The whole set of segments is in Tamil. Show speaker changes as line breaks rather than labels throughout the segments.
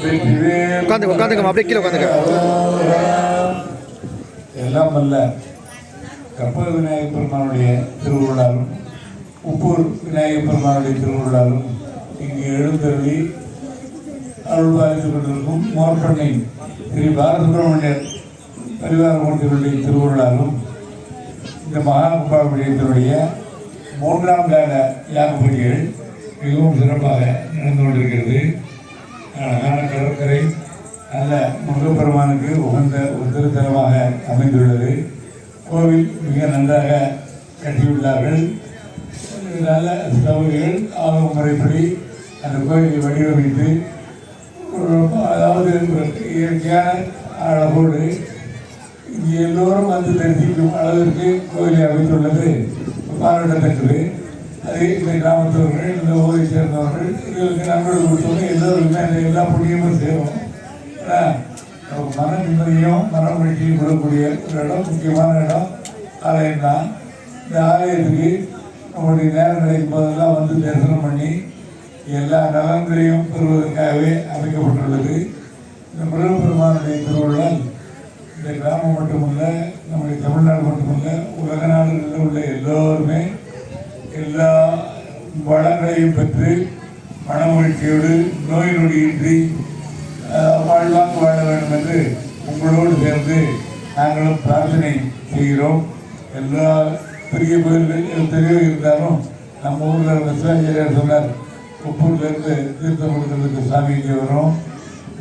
உட்காந்துக்கம்மா, அப்படியே கீழே உட்காந்துக்க.
எல்லாம் வல்ல கற்பக விநாயகப் பெருமானுடைய திருவுருளாலும் உப்பூர் விநாயகப் பெருமானுடைய திருவுருளாலும் இங்கு எழுந்தருளி அருள்பாலித்துக் கொண்டிருக்கும் மோர்பண்ணை ஸ்ரீ பாலசுப்ரமணியர் பரிவாரமூர்த்திகளுடைய திருவுருளாலும் இந்த மகா கும்பாபிஷேகத்தினுடைய 3ஆம் கால யாக பூஜைகள் மிகவும் சிறப்பாக நடந்து கொண்டிருக்கிறது. அழகான கடற்கரை நல்ல முருகப்பெருமானுக்கு உகந்த ஒரு திருத்தலமாக அமைந்துள்ளது. கோவில் மிக நன்றாக கட்டியுள்ளார்கள். நல்ல சௌகரியங்கள் ஆகும் முறைப்படி அந்த கோயிலை வடிவமைத்து அதாவது இயற்கையான அழகோடு இங்கே எல்லோரும் வந்து தரிசிக்கும் அளவிற்கு கோயிலை அமைத்துள்ளது பாராட்டத்தக்கது. அது இந்த கிராமத்தவர்கள், இந்த ஊரை சேர்ந்தவர்கள், இவர்களுக்கு நண்பர்கள் கொடுத்தவங்க எல்லோருக்குமே அந்த எல்லா புண்ணியமும் சேரும். மன நிம்மதியும் மன மகிழ்ச்சியும் கொடுக்கக்கூடிய ஒரு இடம், முக்கியமான இடம் ஆலயம் தான். இந்த ஆலயத்துக்கு நம்முடைய நேரம் கிடைக்கும் போதெல்லாம் வந்து தரிசனம் பண்ணி எல்லா நலன்களையும் பெறுவதற்காகவே அமைக்கப்பட்டுள்ளது. இந்த முருகப்பெருமானுடைய திருவிழால் இந்த கிராமம் மட்டுமல்ல, நம்முடைய தமிழ்நாடு மட்டுமல்ல, உலக நாடுகளில் உள்ள எல்லோருமே எல்லா வளங்களையும் பெற்று மனமகிழ்ச்சியோடு நோய் நொடியின்றி வாழ்வாங்க வாழ வேண்டும் என்று உங்களோடு சேர்ந்து நாங்களும் பிரார்த்தனை செய்கிறோம். எல்லா பெரிய கோயில்கள் எத்தனையோ இருந்தாலும் நம்ம ஊரில் விஸ்வாச்சாரியார் சொன்னார், உப்பூர்லேருந்து தீர்த்தம் கொடுக்கறதுக்கு சாமி இங்கே வரும்.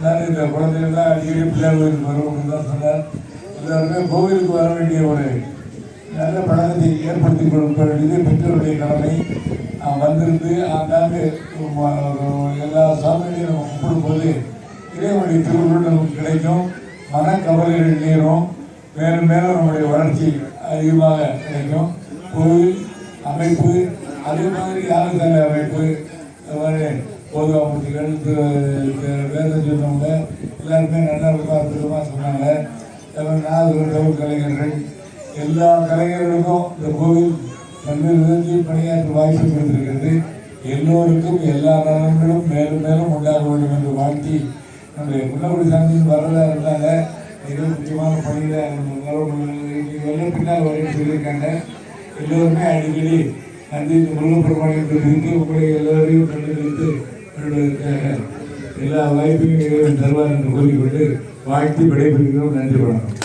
நான் இந்த குழந்தைகள்லாம் அடிக்கடி பிள்ளை கோயிலுக்கு வரும் அப்படின்னு தான் சொன்னார். எல்லாருமே கோவிலுக்கு வர வேண்டிய ஒரு நல்ல பழக்கத்தை ஏற்படுத்தி கொடுக்க வேண்டியது பெற்றோருடைய கடமை. வந்திருந்து ஆங்காங்கு எல்லா சாமிகளையும் நம்ம கும்பிடும்போது இறைவனுடைய திருவுருள் நமக்கு கிடைக்கும். மனக்கவலைகள் நீரும், மேலும் மேலும் நம்முடைய வளர்ச்சி அதிகமாக கிடைக்கும். கோவில் அமைப்பு அதே மாதிரி யாகசாலை அமைப்பு, அது மாதிரி போதுவாமூர்த்திகள் வேதம் சொன்னவங்க எல்லாருமே நல்லா இருக்கும், அற்புதமாக சொன்னாங்க. நாகர்கள் கலைஞர்கள் எல்லா கலைஞர்களுக்கும் இந்த கோவில் பல்வேறு விதத்தில் பணியாற்ற வாய்ப்பு கொடுத்திருக்கிறது. எல்லோருக்கும் எல்லா நலன்களும் மேலும் மேலும் உண்டாக வேண்டும் என்று வாழ்த்தி நம்முடைய முன்னோடி சாமியின் வரலாறு இருந்தாங்க. மிக முக்கியமான பணியில் பின்னால் வரையும் சொல்லியிருக்காங்க. எல்லோருமே அடிக்கடி நன்றி முருகப்பெருமானுக்கு உங்களை எல்லோரையும் கண்டுபிடித்து வருவதற்காக எல்லா வாய்ப்பையும் தருவார் என்று கூறிக்கொண்டு வாழ்த்தி விடைபெறுகிறோம். நன்றி வணக்கம்.